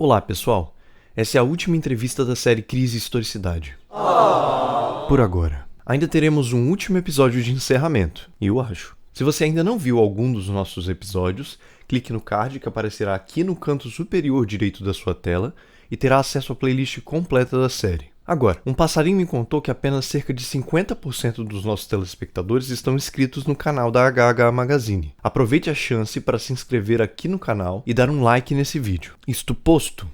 Olá, pessoal. Essa é a última entrevista da série Crise e Historicidade. Por agora. Ainda teremos um último episódio de encerramento, eu acho. Se você ainda não viu algum dos nossos episódios, clique no card que aparecerá aqui no canto superior direito da sua tela e terá acesso à playlist completa da série. Agora, um passarinho me contou que apenas cerca de 50% dos nossos telespectadores estão inscritos no canal da HH Magazine. Aproveite a chance para se inscrever aqui no canal e dar um like nesse vídeo. Isto posto,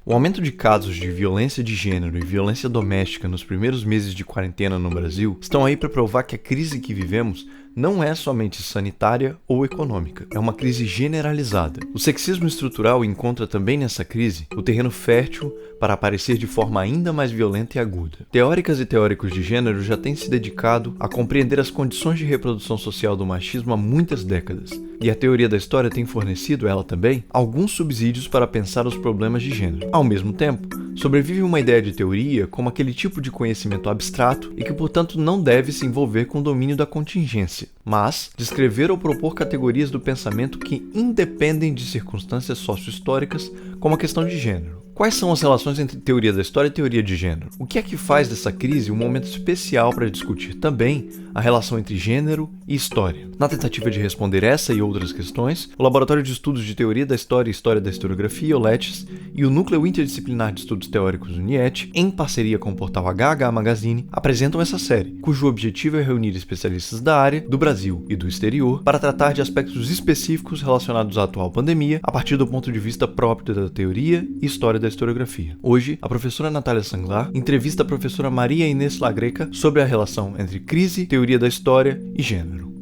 o aumento de casos de violência de gênero e violência doméstica nos primeiros meses de quarentena no Brasil estão aí para provar que a crise que vivemos não é somente sanitária ou econômica, é uma crise generalizada. O sexismo estrutural encontra também nessa crise o terreno fértil para aparecer de forma ainda mais violenta e aguda. Teóricas e teóricos de gênero já têm se dedicado a compreender as condições de reprodução social do machismo há muitas décadas, e a teoria da história tem fornecido, ela também, alguns subsídios para pensar os problemas de gênero. Ao mesmo tempo, sobrevive uma ideia de teoria como aquele tipo de conhecimento abstrato e que, portanto, não deve se envolver com o domínio da contingência, mas descrever ou propor categorias do pensamento que independem de circunstâncias sócio-históricas, como a questão de gênero. Quais são as relações entre teoria da história e teoria de gênero? O que é que faz dessa crise um momento especial para discutir também a relação entre gênero e história? Na tentativa de responder essa e outras questões, o Laboratório de Estudos de Teoria da História e História da Historiografia, o LETES, e o Núcleo Interdisciplinar de Estudos Teóricos, o NIET, em parceria com o portal HH Magazine, apresentam essa série, cujo objetivo é reunir especialistas da área, do Brasil e do exterior, para tratar de aspectos específicos relacionados à atual pandemia, a partir do ponto de vista próprio da teoria e história da historiografia. Hoje, a professora Natália Sanglar entrevista a professora Maria Inês La Greca sobre a relação entre crise, teoria da história e gênero.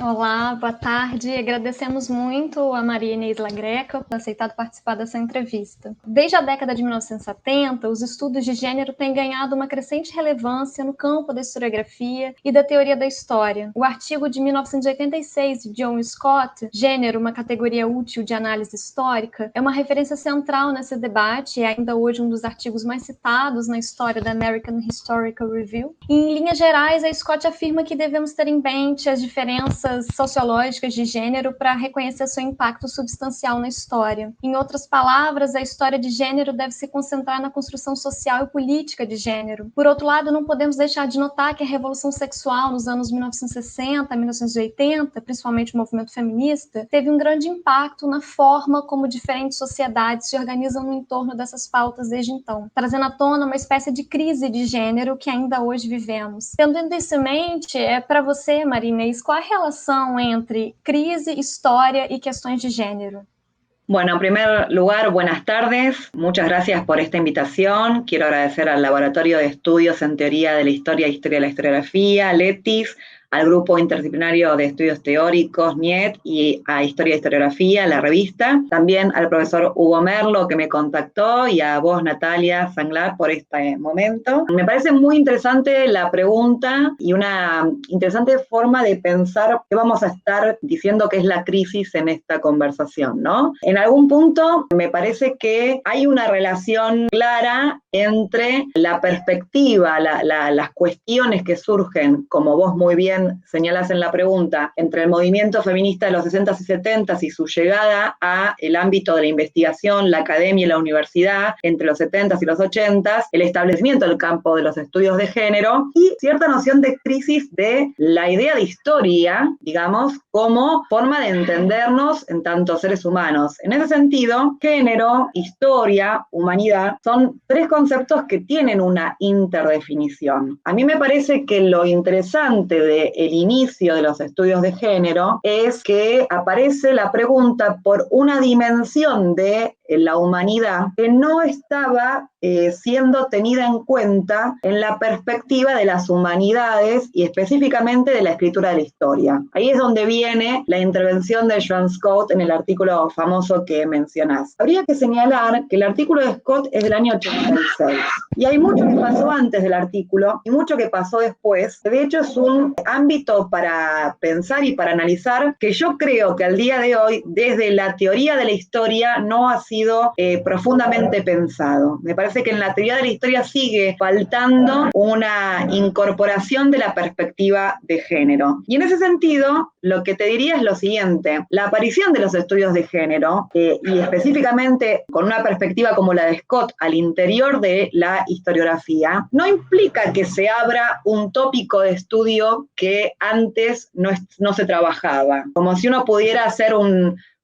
Olá, boa tarde. Agradecemos muito a Maria Inês La Greca por ter aceitado participar dessa entrevista. Desde a década de 1970, os estudos de gênero têm ganhado uma crescente relevância no campo da historiografia e da teoria da história. O artigo de 1986 de John Scott, Gênero, uma categoria útil de análise histórica, é uma referência central nesse debate e é ainda hoje um dos artigos mais citados na história da American Historical Review. E, em linhas gerais, a Scott afirma que devemos ter em mente as diferenças sociológicas de gênero para reconhecer seu impacto substancial na história. Em outras palavras, a história de gênero deve se concentrar na construção social e política de gênero. Por outro lado, não podemos deixar de notar que a revolução sexual nos anos 1960 a 1980, principalmente o movimento feminista, teve um grande impacto na forma como diferentes sociedades se organizam no entorno dessas pautas desde então, trazendo à tona uma espécie de crise de gênero que ainda hoje vivemos. Tendo isso em mente, para você, Maria Inês, qual a relação entre crise, história y questões de género? Bueno, en primer lugar, buenas tardes. Muchas gracias por esta invitación. Quiero agradecer al Laboratorio de Estudios en Teoría de la Historia e Historia de la Historiografía, LETIS, al Grupo Interdisciplinario de Estudios Teóricos, NIET, y a Historia y Historiografía, la revista. También al profesor Hugo Merlo, que me contactó, y a vos, Natalia Sanglar, por este momento. Me parece muy interesante la pregunta y una interesante forma de pensar qué vamos a estar diciendo que es la crisis en esta conversación, ¿no? En algún punto me parece que hay una relación clara entre la perspectiva, las cuestiones que surgen, como vos muy bien señalas en la pregunta, entre el movimiento feminista de los 60s y 70s y su llegada a el ámbito de la investigación, la academia y la universidad entre los 70s y los 80s, el establecimiento del campo de los estudios de género y cierta noción de crisis de la idea de historia, digamos, como forma de entendernos en tanto seres humanos. En ese sentido, género, historia, humanidad, son tres conceptos que tienen una interdefinición. A mí me parece que lo interesante del inicio de los estudios de género es que aparece la pregunta por una dimensión de en la humanidad que no estaba siendo tenida en cuenta en la perspectiva de las humanidades y específicamente de la escritura de la historia. Ahí es donde viene la intervención de Joan Scott en el artículo famoso que mencionás. Habría que señalar que el artículo de Scott es del año 86 y hay mucho que pasó antes del artículo y mucho que pasó después. De hecho, es un ámbito para pensar y para analizar que yo creo que al día de hoy, desde la teoría de la historia, no ha sido profundamente pensado. Me parece que en la teoría de la historia sigue faltando una incorporación de la perspectiva de género. Y en ese sentido, lo que te diría es lo siguiente: la aparición de los estudios de género, y específicamente con una perspectiva como la de Scott al interior de la historiografía, no implica que se abra un tópico de estudio que antes no se trabajaba. Como si uno pudiera hacer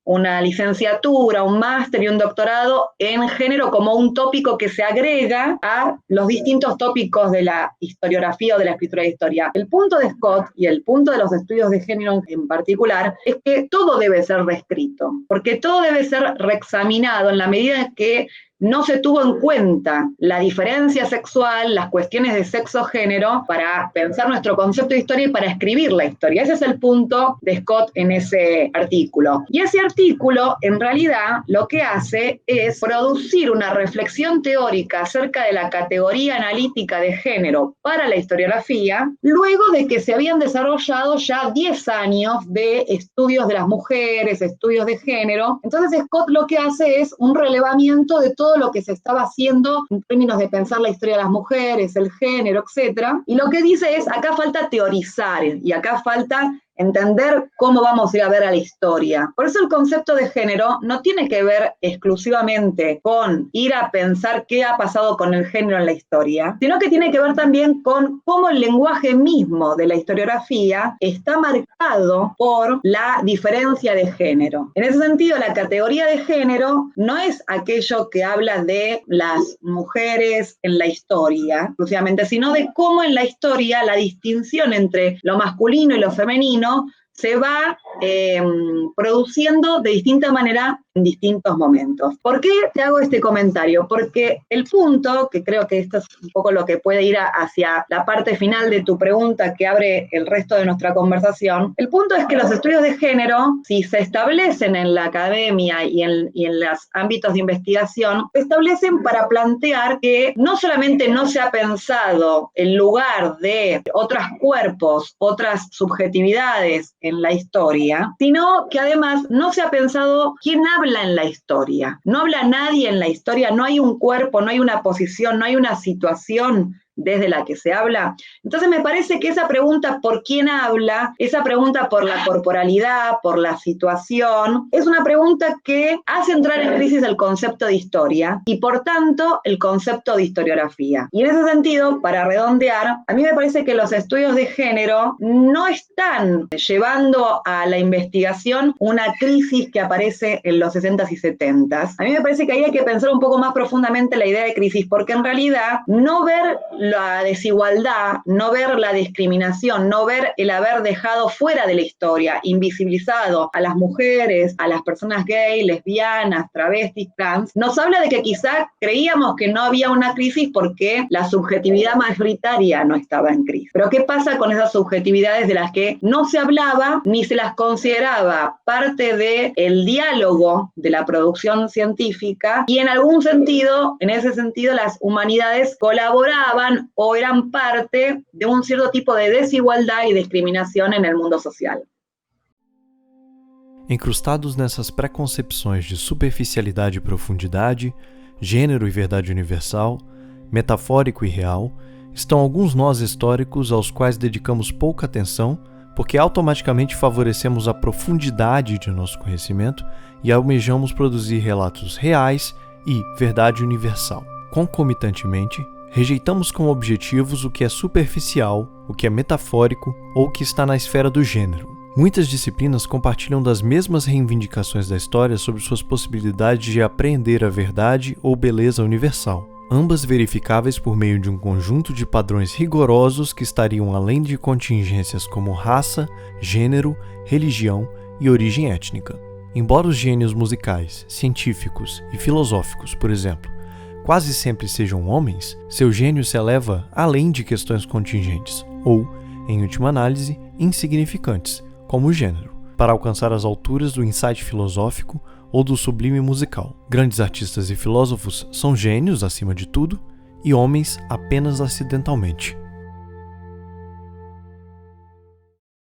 una licenciatura, un máster y un doctorado en género como un tópico que se agrega a los distintos tópicos de la historiografía o de la escritura de historia. El punto de Scott y el punto de los estudios de género en particular es que todo debe ser reescrito, porque todo debe ser reexaminado en la medida en que no se tuvo en cuenta la diferencia sexual, las cuestiones de sexo-género para pensar nuestro concepto de historia y para escribir la historia. Ese es el punto de Scott en ese artículo. Y ese artículo, en realidad, lo que hace es producir una reflexión teórica acerca de la categoría analítica de género para la historiografía, luego de que se habían desarrollado ya 10 años de estudios de las mujeres, estudios de género. Entonces, Scott lo que hace es un relevamiento de todo lo que se estaba haciendo en términos de pensar la historia de las mujeres, el género, etc. Y lo que dice es, acá falta teorizar y acá falta entender cómo vamos a ir a ver a la historia. Por eso el concepto de género no tiene que ver exclusivamente con ir a pensar qué ha pasado con el género en la historia, sino que tiene que ver también con cómo el lenguaje mismo de la historiografía está marcado por la diferencia de género. En ese sentido, la categoría de género no es aquello que habla de las mujeres en la historia, exclusivamente, sino de cómo en la historia la distinción entre lo masculino y lo femenino se va produciendo de distinta manera en distintos momentos. ¿Por qué te hago este comentario? Porque el punto, que creo que esto es un poco lo que puede ir hacia la parte final de tu pregunta que abre el resto de nuestra conversación, el punto es que los estudios de género, si se establecen en la academia y en los ámbitos de investigación, se establecen para plantear que no solamente no se ha pensado el lugar de otros cuerpos, otras subjetividades en la historia, sino que además no se ha pensado quién habla en la historia. No habla nadie en la historia, no hay un cuerpo, no hay una posición, no hay una situación desde la que se habla. Entonces me parece que esa pregunta por quién habla, esa pregunta por la corporalidad, por la situación, es una pregunta que hace entrar en crisis el concepto de historia y por tanto el concepto de historiografía. Y en ese sentido, para redondear, a mí me parece que los estudios de género no están llevando a la investigación una crisis que aparece en los 60s y 70s. A mí me parece que ahí hay que pensar un poco más profundamente la idea de crisis, porque en realidad no ver la desigualdad, no ver la discriminación, no ver el haber dejado fuera de la historia, invisibilizado a las mujeres, a las personas gay, lesbianas, travestis, trans, nos habla de que quizá creíamos que no había una crisis porque la subjetividad mayoritaria no estaba en crisis. Pero ¿qué pasa con esas subjetividades de las que no se hablaba ni se las consideraba parte del diálogo de la producción científica? Y en algún sentido, en ese sentido, las humanidades colaboraban o eran parte de un cierto tipo de desigualdad y discriminación en el mundo social. Encrustados nessas preconcepções de superficialidade e profundidade, gênero e verdade universal, metafórico e real, estão alguns nós históricos aos quais dedicamos pouca atenção porque automaticamente favorecemos a profundidade de nosso conhecimento e almejamos produzir relatos reais e verdade universal. Concomitantemente, rejeitamos como objetivos o que é superficial, o que é metafórico ou o que está na esfera do gênero. Muitas disciplinas compartilham das mesmas reivindicações da história sobre suas possibilidades de apreender a verdade ou beleza universal, ambas verificáveis por meio de um conjunto de padrões rigorosos que estariam além de contingências como raça, gênero, religião e origem étnica. Embora os gênios musicais, científicos e filosóficos, por exemplo, quase sempre sejam homens, seu gênio se eleva além de questões contingentes, ou, em última análise, insignificantes, como o gênero, para alcançar as alturas do insight filosófico ou do sublime musical. Grandes artistas e filósofos são gênios acima de tudo e homens apenas acidentalmente.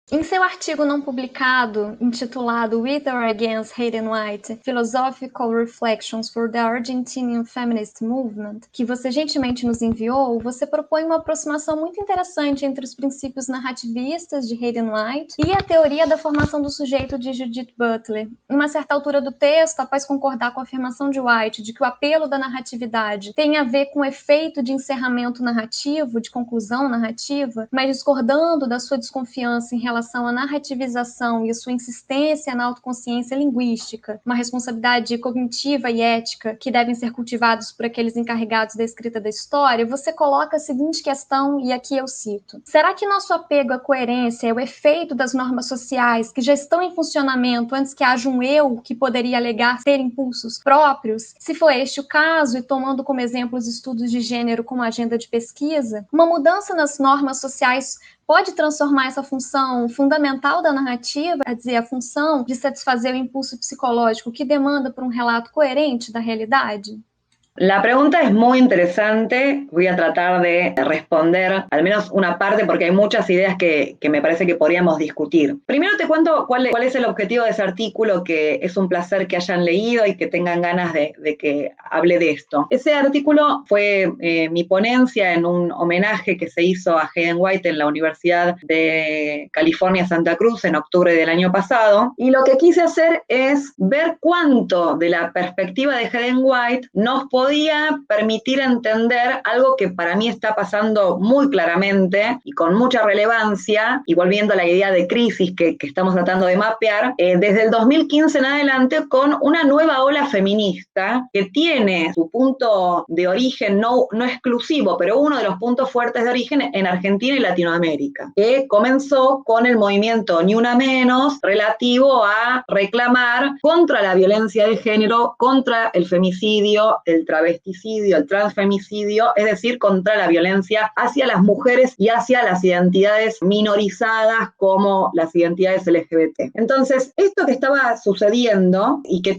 Em seu artigo não publicado, intitulado With or Against Hayden White, Philosophical Reflections for the Argentinian Feminist Movement, que você gentilmente nos enviou, você propõe uma aproximação muito interessante entre os princípios narrativistas de Hayden White e a teoria da formação do sujeito de Judith Butler. Em uma certa altura do texto, após concordar com a afirmação de White de que o apelo da narratividade tem a ver com o efeito de encerramento narrativo, de conclusão narrativa, mas discordando da sua desconfiança em relação à narrativização e a sua insistência na autoconsciência linguística, uma responsabilidade cognitiva e ética que devem ser cultivados por aqueles encarregados da escrita da história, você coloca a seguinte questão, e aqui eu cito: será que nosso apego à coerência é o efeito das normas sociais que já estão em funcionamento antes que haja um eu que poderia alegar ter impulsos próprios? Se for este o caso, e tomando como exemplo os estudos de gênero como agenda de pesquisa, uma mudança nas normas sociais pode transformar essa função fundamental da narrativa, quer dizer, a função de satisfazer o impulso psicológico que demanda por um relato coerente da realidade? La pregunta es muy interesante, voy a tratar de responder al menos una parte porque hay muchas ideas que me parece que podríamos discutir. Primero te cuento cuál es el objetivo de ese artículo, que es un placer que hayan leído y que tengan ganas de que hable de esto. Ese artículo fue mi ponencia en un homenaje que se hizo a Hayden White en la Universidad de California, Santa Cruz, en octubre del año pasado, y lo que quise hacer es ver cuánto de la perspectiva de Hayden White nos podía permitir entender algo que para mí está pasando muy claramente y con mucha relevancia, y volviendo a la idea de crisis que estamos tratando de mapear, desde el 2015 en adelante, con una nueva ola feminista que tiene su punto de origen, no exclusivo, pero uno de los puntos fuertes de origen en Argentina y Latinoamérica, que comenzó con el movimiento Ni Una Menos, relativo a reclamar contra la violencia de género, contra el femicidio, el travesticidio, el transfemicidio, es decir, contra la violencia hacia las mujeres y hacia las identidades minorizadas como las identidades LGBT. Entonces, esto que estaba sucediendo y que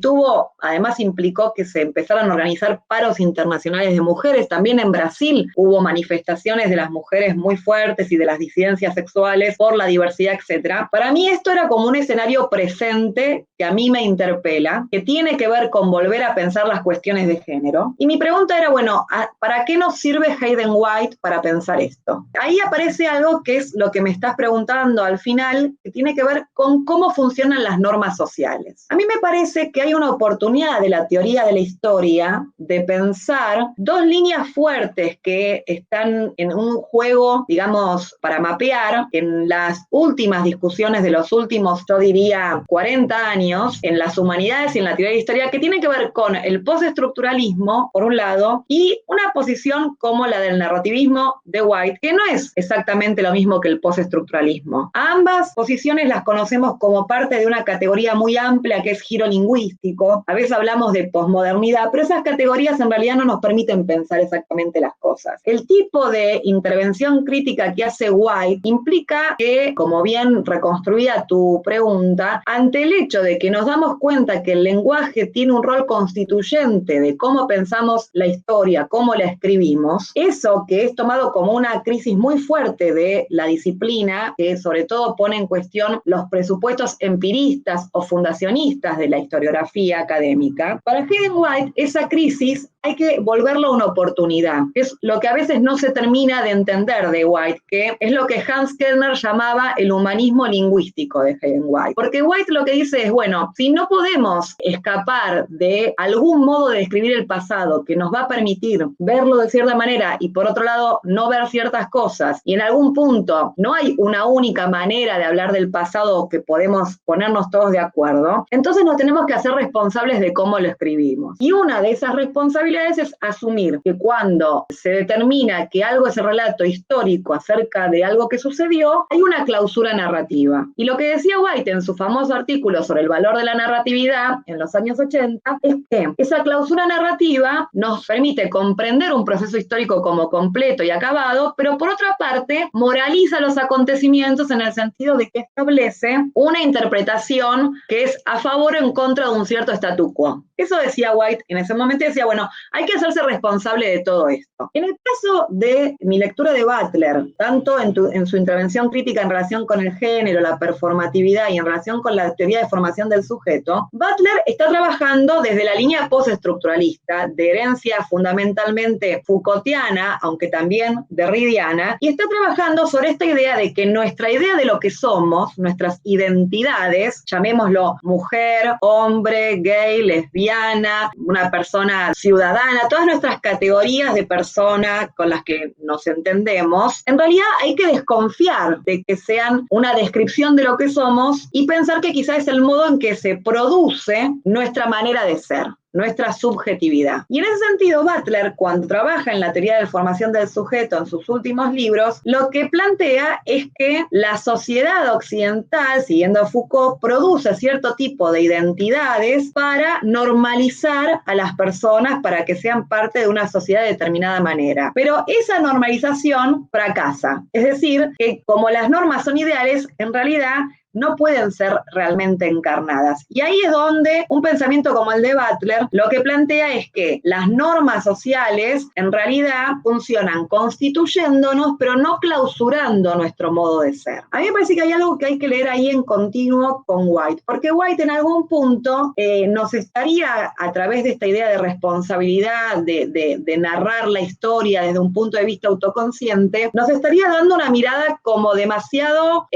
además implicó que se empezaran a organizar paros internacionales de mujeres, también en Brasil hubo manifestaciones de las mujeres muy fuertes y de las disidencias sexuales por la diversidad, etc. Para mí esto era como un escenario presente que a mí me interpela, que tiene que ver con volver a pensar las cuestiones de género. Y mi pregunta era, bueno, ¿para qué nos sirve Hayden White para pensar esto? Ahí aparece algo que es lo que me estás preguntando al final, que tiene que ver con cómo funcionan las normas sociales. A mí me parece que hay una oportunidad de la teoría de la historia de pensar dos líneas fuertes que están en un juego, digamos, para mapear en las últimas discusiones de los últimos, yo diría, 40 años, en las humanidades y en la teoría de la historia, que tienen que ver con el postestructuralismo, por un lado, y una posición como la del narrativismo de White, que no es exactamente lo mismo que el postestructuralismo. A ambas posiciones las conocemos como parte de una categoría muy amplia que es giro lingüístico. A veces hablamos de posmodernidad, pero esas categorías en realidad no nos permiten pensar exactamente las cosas. El tipo de intervención crítica que hace White implica que, como bien reconstruía tu pregunta, ante el hecho de que nos damos cuenta que el lenguaje tiene un rol constituyente de cómo pensamos la historia, cómo la escribimos, eso que es tomado como una crisis muy fuerte de la disciplina, que sobre todo pone en cuestión los presupuestos empiristas o fundacionistas de la historiografía académica, para Hayden White esa crisis hay que volverlo una oportunidad, que es lo que a veces no se termina de entender de White, que es lo que Hans Kellner llamaba el humanismo lingüístico de Hayden White. Porque White lo que dice es, bueno, si no podemos escapar de algún modo de describir el pasado pasado que nos va a permitir verlo de cierta manera y por otro lado no ver ciertas cosas, y en algún punto no hay una única manera de hablar del pasado que podemos ponernos todos de acuerdo, entonces nos tenemos que hacer responsables de cómo lo escribimos. Y una de esas responsabilidades es asumir que cuando se determina que algo es el relato histórico acerca de algo que sucedió, hay una clausura narrativa. Y lo que decía White en su famoso artículo sobre el valor de la narratividad en los años 80 es que esa clausura narrativa nos permite comprender un proceso histórico como completo y acabado, pero por otra parte moraliza los acontecimientos en el sentido de que establece una interpretación que es a favor o en contra de un cierto statu quo. Eso decía White en ese momento, decía, bueno, hay que hacerse responsable de todo esto. En el caso de mi lectura de Butler, tanto en su intervención crítica en relación con el género, la performatividad y en relación con la teoría de formación del sujeto, Butler está trabajando desde la línea postestructuralista, de herencia fundamentalmente Foucaultiana, aunque también derridiana, y está trabajando sobre esta idea de que nuestra idea de lo que somos, nuestras identidades, llamémoslo mujer, hombre, gay, lesbiana, una persona ciudadana, todas nuestras categorías de persona con las que nos entendemos, en realidad hay que desconfiar de que sean una descripción de lo que somos y pensar que quizás es el modo en que se produce nuestra manera de ser, nuestra subjetividad. Y en ese sentido, Butler, cuando trabaja en la teoría de formación del sujeto en sus últimos libros, lo que plantea es que la sociedad occidental, siguiendo a Foucault, produce cierto tipo de identidades para normalizar a las personas para que sean parte de una sociedad de determinada manera. Pero esa normalización fracasa. Es decir, que como las normas son ideales, en realidad no pueden ser realmente encarnadas. Y ahí es donde un pensamiento como el de Butler lo que plantea es que las normas sociales en realidad funcionan constituyéndonos, pero no clausurando nuestro modo de ser. A mí me parece que hay algo que hay que leer ahí en continuo con White, porque White en algún punto nos estaría, a través de esta idea de responsabilidad, de narrar la historia desde un punto de vista autoconsciente, nos estaría dando una mirada como demasiado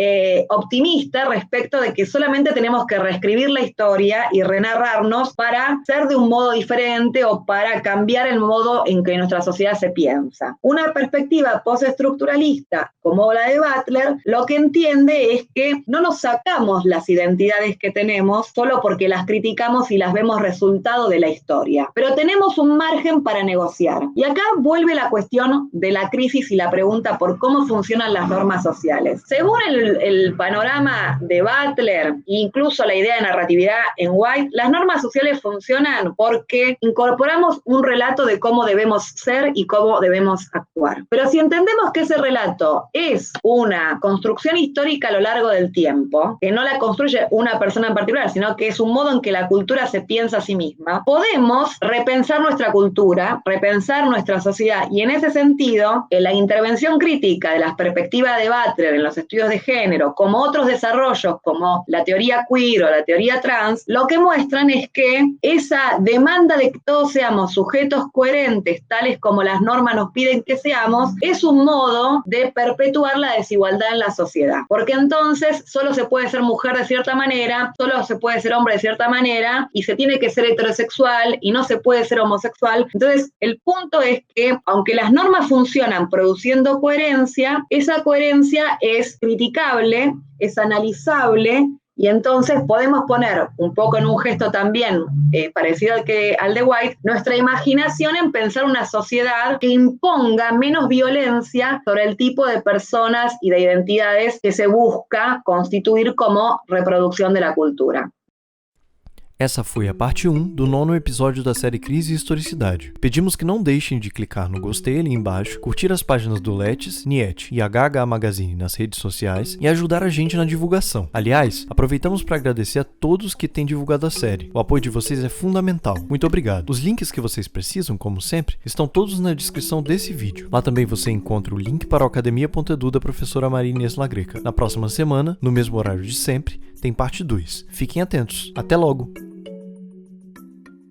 optimista respecto de que solamente tenemos que reescribir la historia y renarrarnos para ser de un modo diferente o para cambiar el modo en que nuestra sociedad se piensa. Una perspectiva postestructuralista como la de Butler, lo que entiende es que no nos sacamos las identidades que tenemos solo porque las criticamos y las vemos resultado de la historia, pero tenemos un margen para negociar. Y acá vuelve la cuestión de la crisis y la pregunta por cómo funcionan las normas sociales. Según el panorama de Butler, incluso la idea de narratividad en White, las normas sociales funcionan porque incorporamos un relato de cómo debemos ser y cómo debemos actuar. Pero si entendemos que ese relato es una construcción histórica a lo largo del tiempo, que no la construye una persona en particular, sino que es un modo en que la cultura se piensa a sí misma, podemos repensar nuestra cultura, repensar nuestra sociedad, y en ese sentido, la intervención crítica de las perspectivas de Butler en los estudios de género, como otros desarrollos como la teoría queer o la teoría trans, lo que muestran es que esa demanda de que todos seamos sujetos coherentes, tales como las normas nos piden que seamos, es un modo de perpetuar la desigualdad en la sociedad. Porque entonces solo se puede ser mujer de cierta manera, solo se puede ser hombre de cierta manera, y se tiene que ser heterosexual y no se puede ser homosexual. Entonces, el punto es que, aunque las normas funcionan produciendo coherencia, esa coherencia es criticable, es analizable, y entonces podemos poner un poco en un gesto también parecido al de White, nuestra imaginación en pensar una sociedad que imponga menos violencia sobre el tipo de personas y de identidades que se busca constituir como reproducción de la cultura. Essa foi a parte 1 do 9º episódio da série Crise e Historicidade. Pedimos que não deixem de clicar no gostei ali embaixo, curtir as páginas do Letes, Niet e HH Magazine nas redes sociais e ajudar a gente na divulgação. Aliás, aproveitamos para agradecer a todos que têm divulgado a série. O apoio de vocês é fundamental. Muito obrigado. Os links que vocês precisam, como sempre, estão todos na descrição desse vídeo. Lá também você encontra o link para o Academia.edu da professora Maria Inês Lagreca. Na próxima semana, no mesmo horário de sempre, tem parte 2. Fiquem atentos. Até logo!